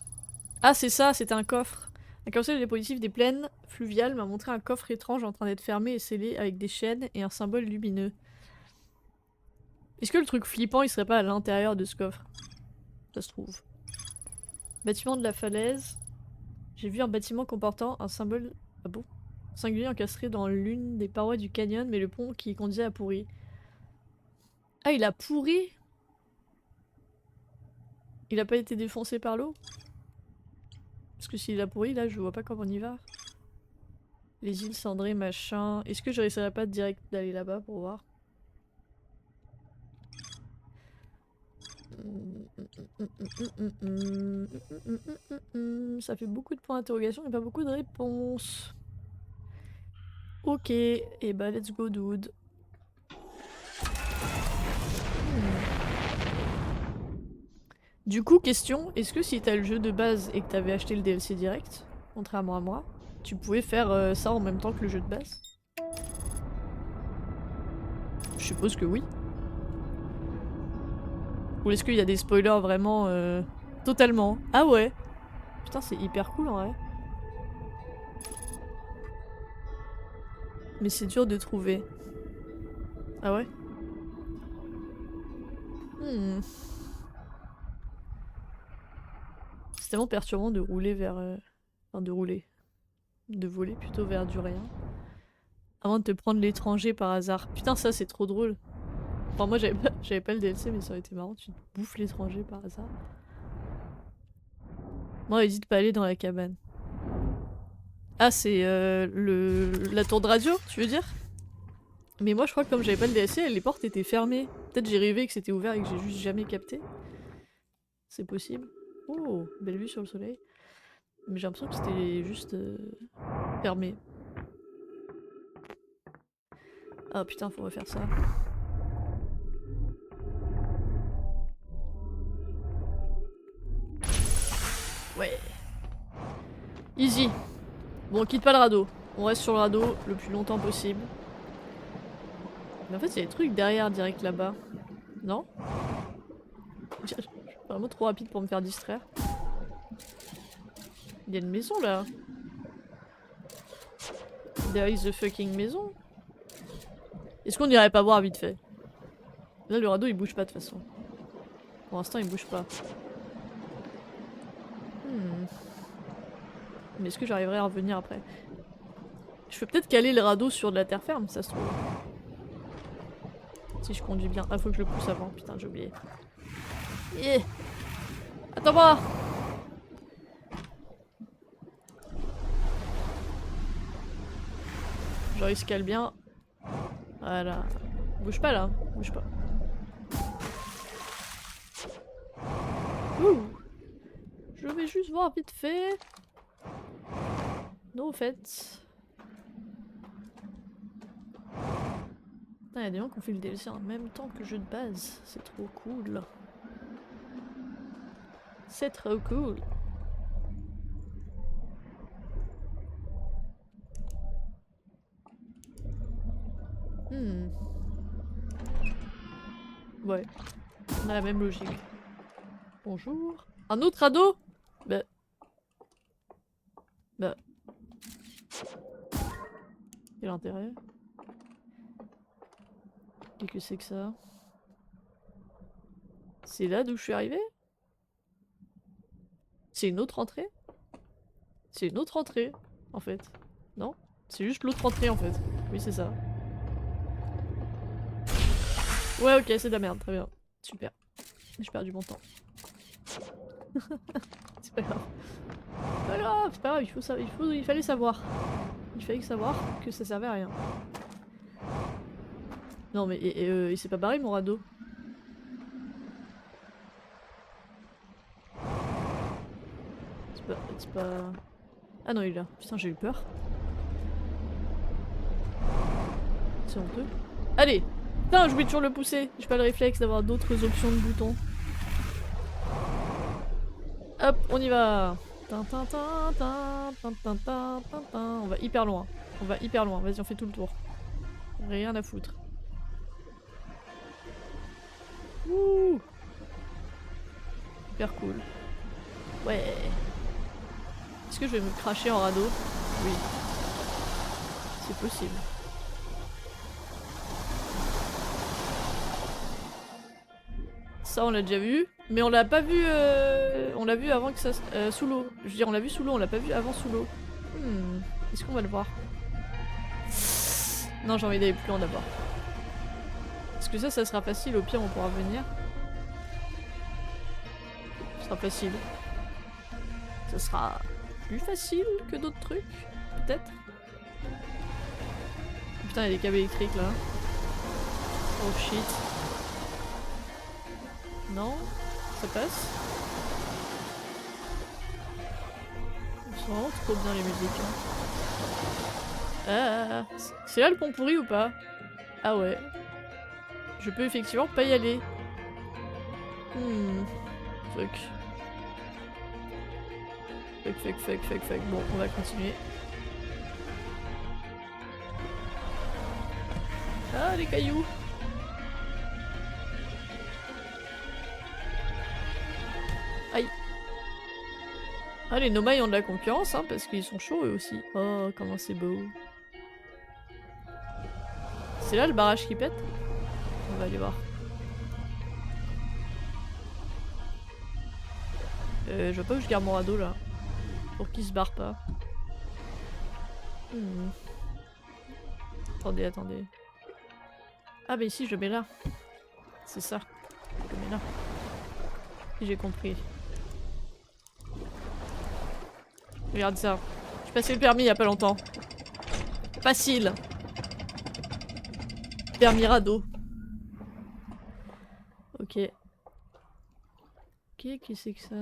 Speaker 1: Ah, c'est ça, c'était un coffre. Un carrousel de diapositives des plaines fluviales m'a montré un coffre étrange en train d'être fermé et scellé avec des chaînes et un symbole lumineux. Est-ce que le truc flippant, il serait pas à l'intérieur de ce coffre? Ça se trouve. Bâtiment de la falaise. J'ai vu un bâtiment comportant un symbole... Ah bon? Singulier encastré dans l'une des parois du canyon, mais le pont qui y conduisait a pourri. Ah, il a pourri? Il a pas été défoncé par l'eau? Parce que s'il a pourri, là, je vois pas comment on y va. Les îles cendrées, machin... Est-ce que je risquerais pas direct d'aller là-bas pour voir? Ça fait beaucoup de points d'interrogation et pas beaucoup de réponses. Ok, et bah let's go dude. Du coup, question, est-ce que si t'as le jeu de base et que t'avais acheté le DLC direct, contrairement à moi, tu pouvais faire ça en même temps que le jeu de base? Je suppose que oui. Ou est-ce qu'il y a des spoilers vraiment totalement? Ah ouais. Putain, c'est hyper cool en vrai. Mais c'est dur de trouver. Ah ouais? C'est tellement perturbant de rouler vers... Enfin, de rouler. De voler plutôt vers du rien. Avant de te prendre l'étranger par hasard. Putain, ça c'est trop drôle. Enfin, moi j'avais pas le DLC, mais ça aurait été marrant. Tu te bouffes l'étranger par hasard. Moi, hésite pas à aller dans la cabane. Ah, c'est la tour de radio, tu veux dire? Mais moi, je crois que comme j'avais pas le DLC, les portes étaient fermées. Peut-être j'ai rêvé que c'était ouvert et que j'ai juste jamais capté. C'est possible. Oh, belle vue sur le soleil. Mais j'ai l'impression que c'était juste fermé. Ah putain, faut refaire ça. Ouais. Easy. Bon, on quitte pas le radeau. On reste sur le radeau le plus longtemps possible. Mais en fait, il y a des trucs derrière, direct là-bas. Non? Je suis vraiment trop rapide pour me faire distraire. Il y a une maison là. There is a fucking maison. Est-ce qu'on irait pas voir vite fait? Là, le radeau il bouge pas de toute façon. Pour l'instant, il bouge pas. Mais est-ce que j'arriverai à revenir après? Je peux peut-être caler le radeau sur de la terre ferme, ça se trouve. Si je conduis bien. Ah, faut que je le pousse avant. Putain, j'ai oublié. Yeah. Attends-moi! Genre, il se cale bien. Voilà. Bouge pas là, bouge pas. Ouh. Je vais juste voir vite fait. Non, au fait. Putain, y'a des gens qui ont fait le DLC en même temps que le jeu de base. C'est trop cool. C'est trop cool. Ouais. On a la même logique. Bonjour. Un autre ado? Bah. Quel intérêt? Qu'est-ce que c'est que ça? C'est là d'où je suis arrivée? C'est une autre entrée? C'est une autre entrée, en fait. Non? C'est juste l'autre entrée, en fait. Oui, c'est ça. Ouais, ok, c'est de la merde, très bien. Super. J'ai perdu mon temps. C'est pas grave. C'est pas grave, c'est pas grave, il fallait savoir. Il fallait savoir que ça servait à rien. Non mais il s'est pas barré mon radeau. C'est pas... Ah non il est là. Putain j'ai eu peur. C'est honteux. Allez. Putain j'oublie toujours de le pousser. J'ai pas le réflexe d'avoir d'autres options de boutons. Hop on y va. On va hyper loin. On va hyper loin. Vas-y on fait tout le tour. Rien à foutre. Ouh. Hyper cool. Ouais. Est-ce que je vais me cracher en radeau? Oui. C'est possible. Ça on l'a déjà vu, mais on l'a pas vu. On l'a vu avant que ça. Sous l'eau. Je veux dire, on l'a vu sous l'eau, on l'a pas vu avant sous l'eau. Est-ce qu'on va le voir? Non, j'ai envie d'aller plus loin d'abord. Est-ce que ça sera facile? Au pire, on pourra venir. Ce sera facile. Ça sera plus facile que d'autres trucs, peut-être. Putain, il y a des câbles électriques là. Oh shit. Non? Ça passe? C'est vraiment trop bien les musiques. Hein. Ah, c'est là le pont pourri ou pas? Ah ouais. Je peux effectivement pas y aller. Fuck. Fuck. Bon, on va continuer. Ah, les cailloux! Aïe! Ah, les Nomai ont de la concurrence, hein, parce qu'ils sont chauds eux aussi. Oh, comment c'est beau. C'est là le barrage qui pète? On va aller voir. Je vois pas où je garde mon radeau là. Pour qu'il se barre pas. Attendez. Ah bah ici je le mets là. C'est ça. Je le mets là. J'ai compris. Regarde ça. J'ai passé le permis il y a pas longtemps. Facile. Permis radeau. Ok. Qu'est-ce que c'est que ça?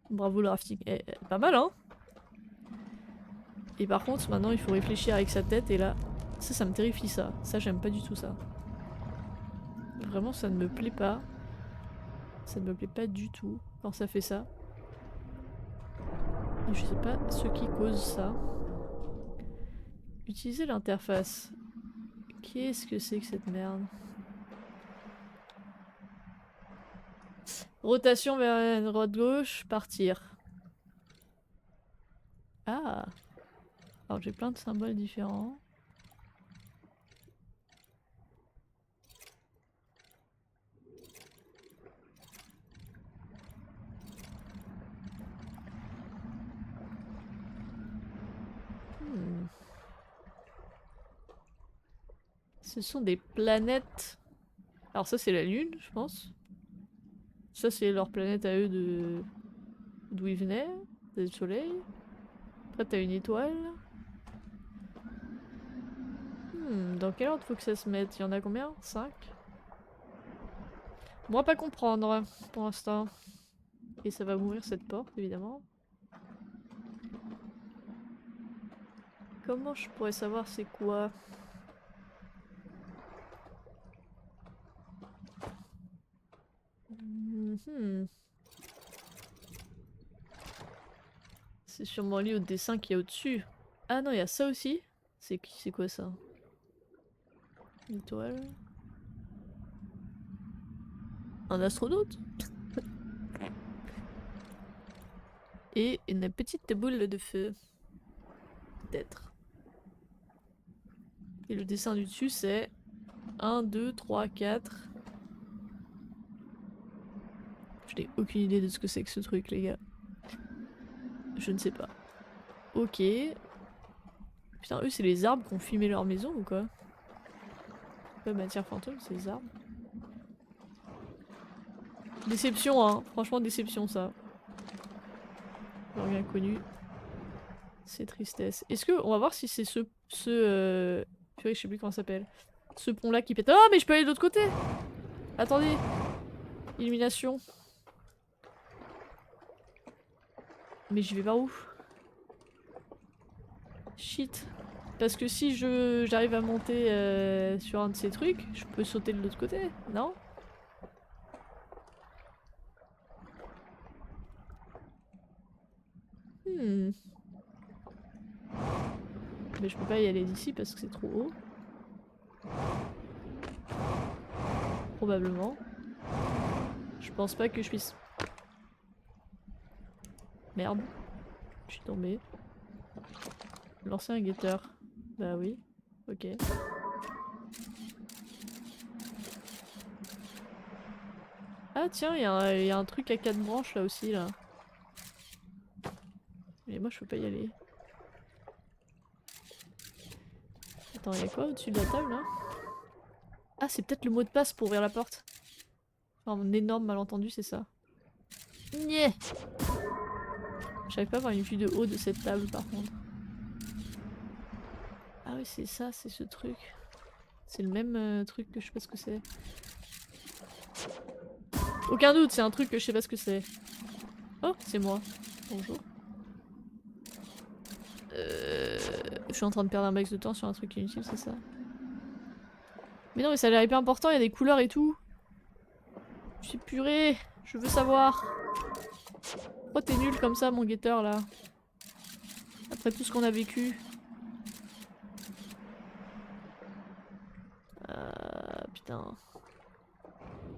Speaker 1: Bravo le rafting. Pas mal hein? Et par contre maintenant il faut réfléchir avec sa tête et là... Ça me terrifie ça. Ça j'aime pas du tout ça. Vraiment ça ne me plaît pas. Ça ne me plaît pas du tout quand ça fait ça. Et je sais pas ce qui cause ça. Utiliser l'interface. Qu'est-ce que c'est que cette merde? Rotation vers la droite gauche, partir. Ah. Alors j'ai plein de symboles différents. Ce sont des planètes. Alors ça c'est la Lune, je pense. Ça c'est leur planète à eux de... d'où ils venaient, du Soleil. Après t'as une étoile. Dans quel ordre faut que ça se mette? Il y en a combien? 5? On va pas comprendre pour l'instant. Et ça va m'ouvrir cette porte évidemment. Comment je pourrais savoir c'est quoi? C'est sûrement lié au dessin qui est au-dessus. Ah non, il y a ça aussi. C'est quoi ça? Une étoile. Un astronaute? Et une petite boule de feu. peut-être. Et le dessin du dessus c'est 1, 2, 3, 4. Je n'ai aucune idée de ce que c'est que ce truc, les gars. Je ne sais pas. Ok. Putain, eux, c'est les arbres qui ont fumé leur maison ou quoi? Pas matière fantôme, c'est les arbres. Déception, hein. Franchement, déception, ça. Rien connu. C'est tristesse. Est-ce que... On va voir si c'est purée, je sais plus comment ça s'appelle. Ce pont-là qui pète. Oh, mais je peux aller de l'autre côté! Attendez. Illumination. Mais j'y vais par où? Shit. Parce que si j'arrive à monter sur un de ces trucs, je peux sauter de l'autre côté, non? Mais je peux pas y aller d'ici parce que c'est trop haut. Probablement. Je pense pas que je puisse... Merde. Je suis tombée. Lancer un guetteur. Bah oui. Ok. Ah tiens, il y a un truc à 4 branches là aussi, là. Mais moi je peux pas y aller. Attends, il y a quoi au-dessus de la table là? Ah, c'est peut-être le mot de passe pour ouvrir la porte. Enfin, mon énorme malentendu, c'est ça. Nyeh. J'arrive pas à avoir une vue de haut de cette table par contre. Ah oui, c'est ça, c'est ce truc. C'est le même truc que je sais pas ce que c'est. Aucun doute, c'est un truc que je sais pas ce que c'est. Oh, c'est moi. Bonjour. Je suis en train de perdre un max de temps sur un truc inutile, c'est ça? Mais non, mais ça a l'air hyper important, il y a des couleurs et tout. Je suis purée, je veux savoir. Pourquoi t'es nul comme ça, mon guetteur, là? Après tout ce qu'on a vécu. Putain.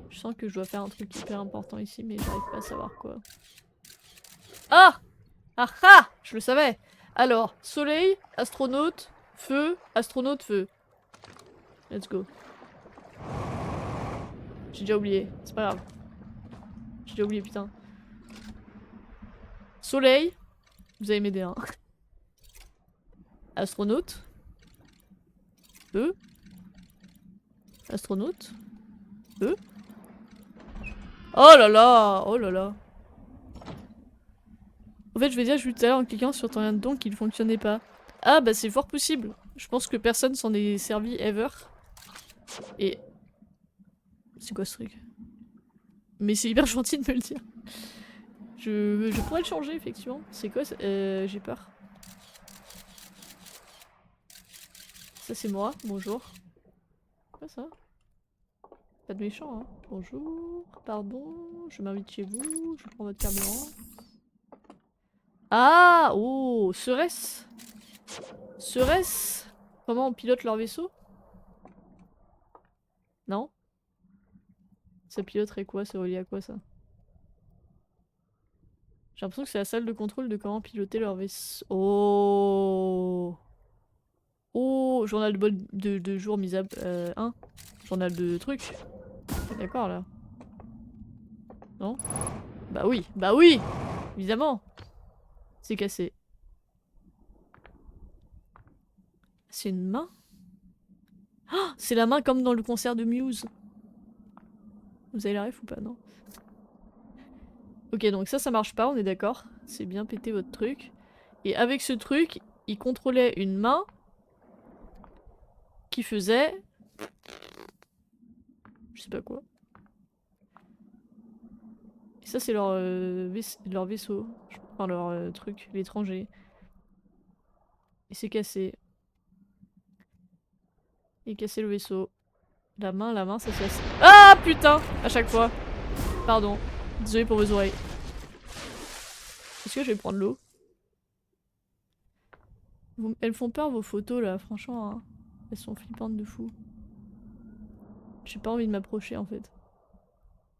Speaker 1: Je sens que je dois faire un truc hyper important ici, mais j'arrive pas à savoir quoi. Ah! Ah ah! Je le savais! Alors, soleil, astronaute, feu, astronaute, feu. Let's go. J'ai déjà oublié, c'est pas grave. J'ai déjà oublié, putain. Soleil, vous allez m'aider, hein. Astronaute. Feu. Astronaute. Feu. Oh là là! Oh là là! En fait, je vais dire, je vu tout à l'heure en cliquant sur ton lien de don qu'il ne fonctionnait pas. Ah bah c'est fort possible. Je pense que personne s'en est servi ever. Et... C'est quoi ce truc? Mais c'est hyper gentil de me le dire. Je pourrais le changer effectivement. C'est quoi ça? J'ai peur. Ça c'est moi, bonjour. Quoi ça? Pas de méchant hein. Bonjour, pardon, je m'invite chez vous, je prends votre carburant. Ah! Oh! Serait-ce? Serait-ce? Comment on pilote leur vaisseau? Non? Ça piloterait quoi? C'est relié à quoi ça? J'ai l'impression que c'est la salle de contrôle de comment piloter leur vaisseau. Oh! Oh! Journal de, de jour mis à... hein? Journal de trucs. D'accord là. Non? Bah oui! Bah oui! Évidemment! C'est cassé. C'est une main? Ah! C'est la main comme dans le concert de Muse. Vous avez la ref ou pas? Non? Ok, donc ça marche pas, on est d'accord. C'est bien pété votre truc. Et avec ce truc, il contrôlait une main qui faisait... Je sais pas quoi. Et ça c'est leur, leur vaisseau. Enfin leur truc, l'étranger. Et c'est cassé. Il cassé le vaisseau. La main, ça se casse. Ah putain! À chaque fois. Pardon. Désolé pour vos oreilles. Est-ce que je vais prendre l'eau? Elles font peur vos photos là, franchement. Hein. Elles sont flippantes de fou. J'ai pas envie de m'approcher en fait.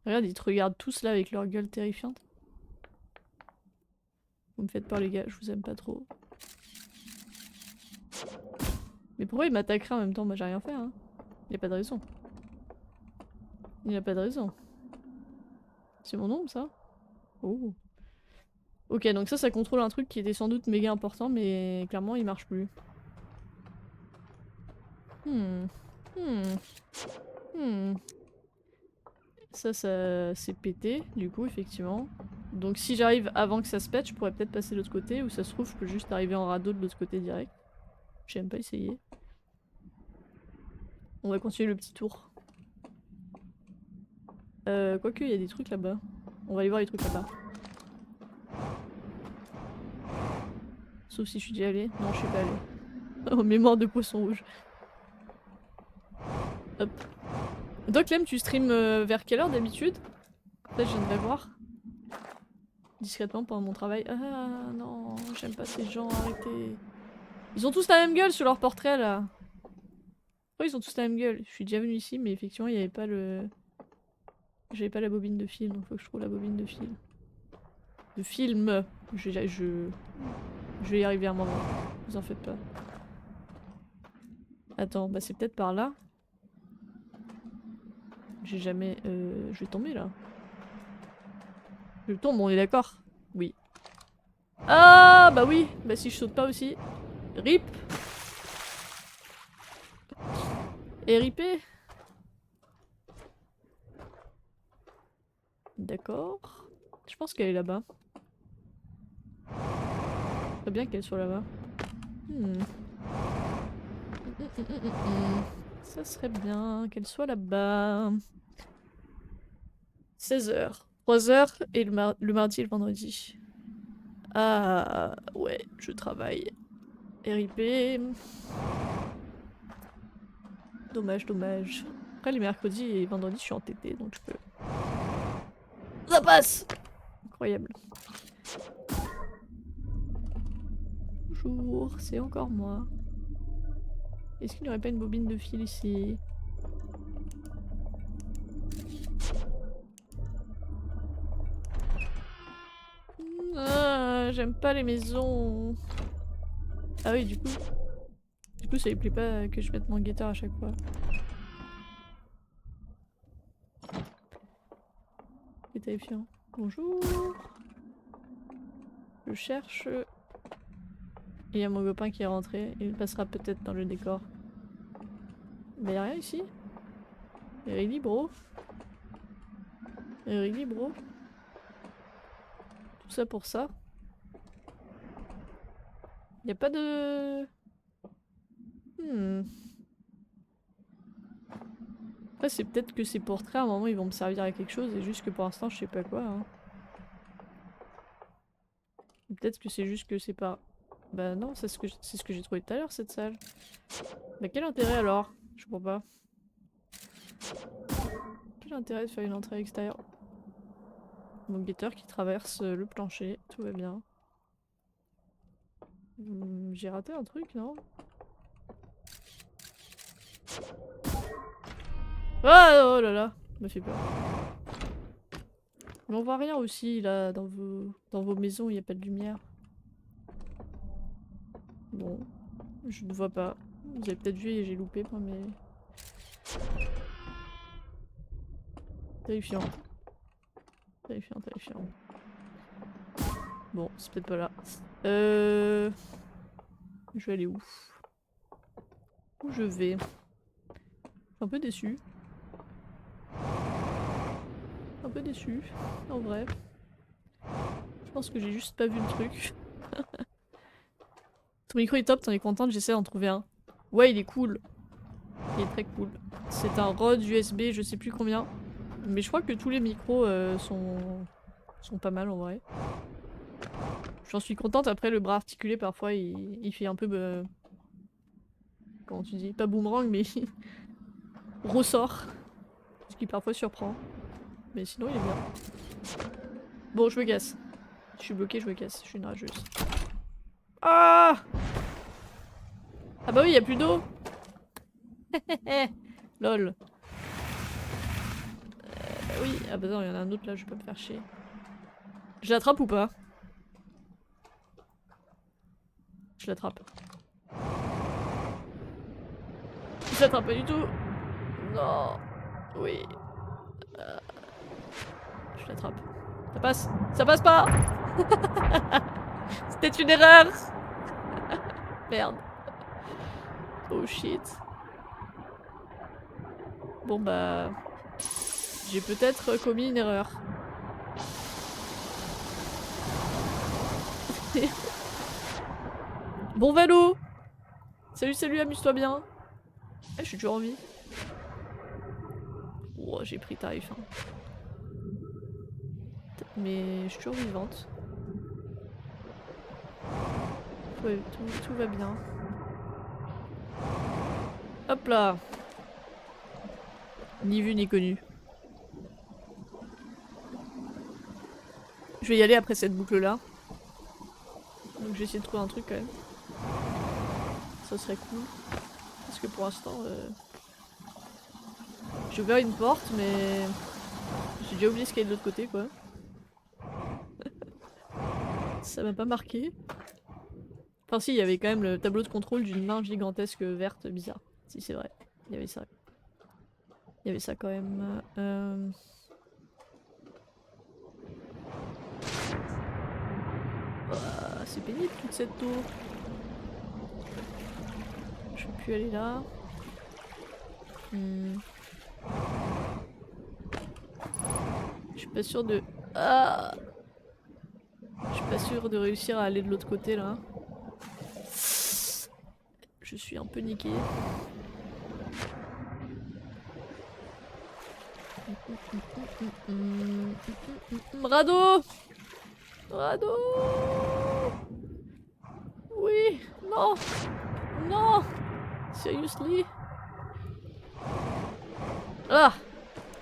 Speaker 1: Regarde, ils te regardent tous là avec leur gueule terrifiante. Vous me faites peur les gars, je vous aime pas trop. Mais pourquoi il m'attaquerait en même temps? Moi j'ai rien fait, hein. Il y a pas de raison. Il n'y a pas de raison. C'est mon ombre, ça? Oh. Ok, donc ça contrôle un truc qui était sans doute méga important, mais clairement il marche plus. Hmm. Hmm. Hmm. Ça c'est pété, du coup, effectivement. Donc si j'arrive avant que ça se pète, je pourrais peut-être passer de l'autre côté, ou ça se trouve, je peux juste arriver en radeau de l'autre côté direct. J'ai même pas essayé. On va continuer le petit tour. Quoique, il y a des trucs là-bas. On va aller voir les trucs là-bas. Sauf si je suis déjà allée. Non, je suis pas allée. Oh, mémoire de poisson rouge. Hop. Toi, Clem, tu streams vers quelle heure d'habitude? Là, je viendrai voir. Discrètement pendant mon travail. Ah non, j'aime pas ces gens, arrêtez. Ils ont tous la même gueule sur leur portrait là. Pourquoi ils ont tous la même gueule? Je suis déjà venue ici, mais effectivement, il y avait pas le. J'avais pas la bobine de film, donc faut que je trouve la bobine de film. De film. Je vais y arriver à un moment. Vous en faites pas. Attends, bah c'est peut-être par là. J'ai jamais... Je vais tomber là. Je tombe, on est d'accord? Oui. Ah bah oui. Bah si je saute pas aussi. RIP. Et ripé. D'accord. Je pense qu'elle est là-bas. Très bien qu'elle soit là-bas. Ça serait bien qu'elle soit là-bas. 16h. 3h et le mardi et le vendredi. Ah ouais, je travaille. RIP. Dommage, dommage. Après les mercredis et vendredis je suis en TT donc je peux... Ça passe! Incroyable. Bonjour, c'est encore moi. Est-ce qu'il n'y aurait pas une bobine de fil ici? Ah, j'aime pas les maisons. Ah oui, du coup... Du coup, ça lui plaît pas que je mette mon guetteur à chaque fois. C'est terrifiant. Bonjour. Je cherche... Il y a mon copain qui est rentré. Il passera peut-être dans le décor. Mais y'a rien ici. Really, bro. Really, bro. Tout ça pour ça. Y'a pas de... Après, c'est peut-être que ces portraits, à un moment, ils vont me servir à quelque chose, et juste que pour l'instant, je sais pas quoi. Hein. Peut-être que c'est juste que c'est pas... Bah non, c'est ce que j'ai trouvé tout à l'heure, cette salle. Bah quel intérêt alors? Je comprends pas. Quel intérêt de faire une entrée extérieure? Mon guetteur qui traverse le plancher, tout va bien. J'ai raté un truc, non? Ah oh là là, me fait peur. Mais on voit rien aussi là dans vos maisons, il n'y a pas de lumière. Bon, je ne vois pas. Vous avez peut-être vu et j'ai loupé moi mais... Terrifiant. Terrifiant, terrifiant. Bon, c'est peut-être pas là. Je vais aller où? Où je vais? Je suis un peu déçue. Un peu déçue, en vrai. Je pense que j'ai juste pas vu le truc. Ton micro est top, t'en es contente, j'essaie d'en trouver un. Ouais, il est cool. Il est très cool. C'est un Rode USB, je sais plus combien. Mais je crois que tous les micros sont pas mal en vrai. J'en suis contente, après le bras articulé parfois il fait un peu... comment tu dis? Pas boomerang mais... ressort. Ce qui parfois surprend. Mais sinon il est bien. Bon, je me casse. Je suis bloquée, je me casse. Je suis une rageuse. Ah! Ah bah oui, y a plus d'eau. Lol. Oui, ah bah non, il y en a un autre là, je vais pas me faire chier. Je l'attrape ou pas? Je l'attrape. Je l'attrape pas du tout. Non. Oui. Je l'attrape. Ça passe. Ça passe pas. C'était une erreur. Merde. Oh shit. Bon bah... J'ai peut-être commis une erreur. Bon vélo. Salut, salut, amuse-toi bien. Ah, je suis toujours en vie. Oh, j'ai pris tarif. Hein. Mais je suis toujours vivante. Ouais, tout va bien. Hop là. Ni vu ni connu. Je vais y aller après cette boucle là. Donc je vais essayer de trouver un truc quand même. Ça serait cool. Parce que pour l'instant... J'ai ouvert une porte mais... J'ai déjà oublié ce qu'il y a de l'autre côté quoi. Ça m'a pas marqué. Enfin si, il y avait quand même le tableau de contrôle d'une main gigantesque verte bizarre. Si c'est vrai, il y avait ça. Il y avait ça quand même. Ah, c'est pénible toute cette tour. Je peux plus aller là. Je suis pas sûre de... Ah, je suis pas sûre de réussir à aller de l'autre côté là. Je suis un peu niquée. Radeau! Radeau! Oui! Non! Non! Seriously? Ah!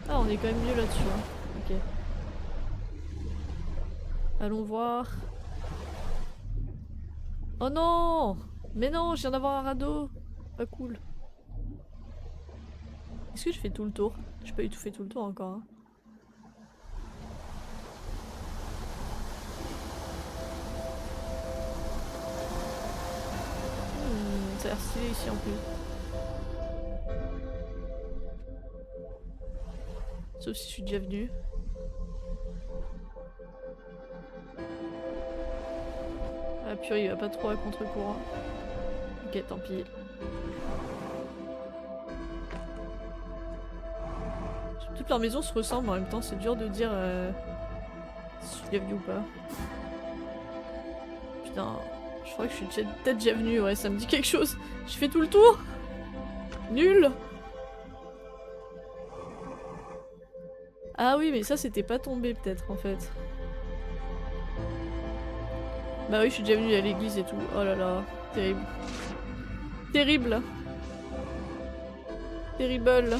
Speaker 1: Ah, on est quand même mieux là-dessus. Hein. Ok. Allons voir. Oh non! Mais non, je viens d'avoir un radeau! Pas cool. Est-ce que je fais tout le tour? J'ai pas du tout fait tout le tour encore. Hein. Ça a l'air stylé ici en plus. Sauf si je suis déjà venue. Ah purée, il va pas trop à contre-courant. Ok, tant pis. Toutes leurs maisons se ressemblent en même temps, c'est dur de dire si je suis déjà venue ou pas. Putain, je crois que je suis peut-être déjà venue, ouais, ça me dit quelque chose. Je fais tout le tour. Nul. Ah oui, mais ça c'était pas tombé peut-être en fait. Bah oui, je suis déjà venue à l'église et tout. Oh là là, terrible. Terrible. Terrible.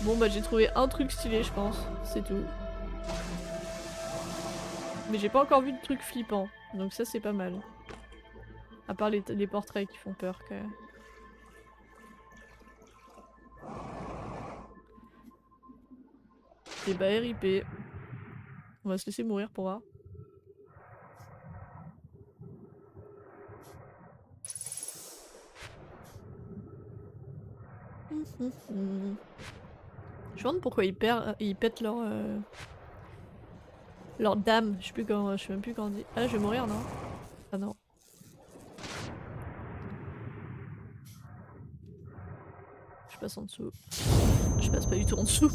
Speaker 1: Bon bah j'ai trouvé un truc stylé je pense, c'est tout. Mais j'ai pas encore vu de truc flippant, donc ça c'est pas mal. À part les portraits qui font peur quand même. Et bah RIP. On va se laisser mourir pour voir. Je me demande pourquoi ils pètent leur dame. Je sais même plus comment on dit. Ah là je vais mourir non? Ah non. Je passe en dessous. Je passe pas du tout en dessous.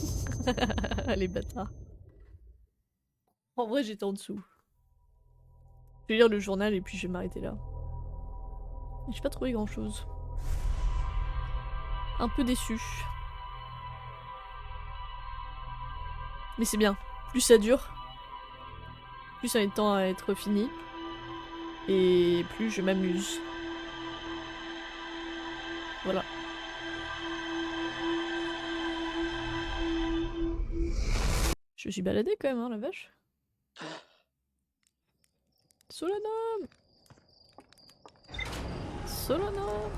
Speaker 1: Les bâtards. En vrai j'étais en dessous. Je vais lire le journal et puis je vais m'arrêter là. J'ai pas trouvé grand chose. Un peu déçu. Mais c'est bien. Plus ça dure, plus ça met de temps à être fini. Et plus je m'amuse. Voilà. Je me suis baladée quand même, hein, la vache. Solanum! Solanum!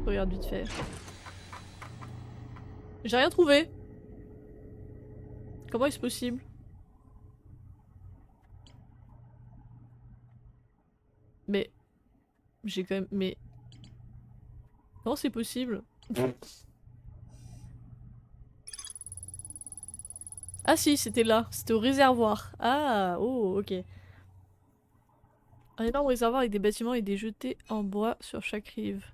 Speaker 1: Regarde vite fait. J'ai rien trouvé. Comment est-ce possible? Mais... J'ai quand même... Mais... Comment c'est possible? Ah si, c'était là. C'était au réservoir. Ah, oh, ok. Un énorme réservoir avec des bâtiments et des jetés en bois sur chaque rive.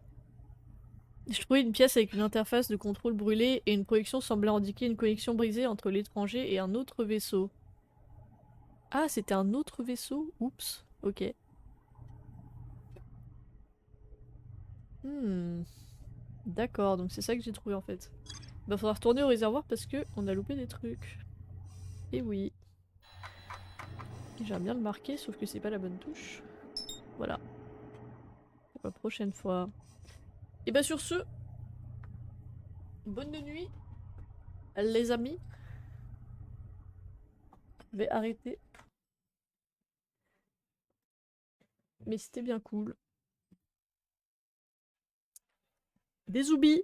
Speaker 1: Je trouvais une pièce avec une interface de contrôle brûlée et une projection semblant indiquer une connexion brisée entre l'étranger et un autre vaisseau. Ah, c'était un autre vaisseau? Oups. Ok. Hmm. D'accord, donc c'est ça que j'ai trouvé en fait. Va falloir retourner au réservoir parce que on a loupé des trucs. Et oui. J'aimerais bien le marquer, sauf que c'est pas la bonne touche. Voilà. Pour la prochaine fois. Et bah sur ce, bonne nuit, les amis. Je vais arrêter. Mais c'était bien cool. Des zoubis!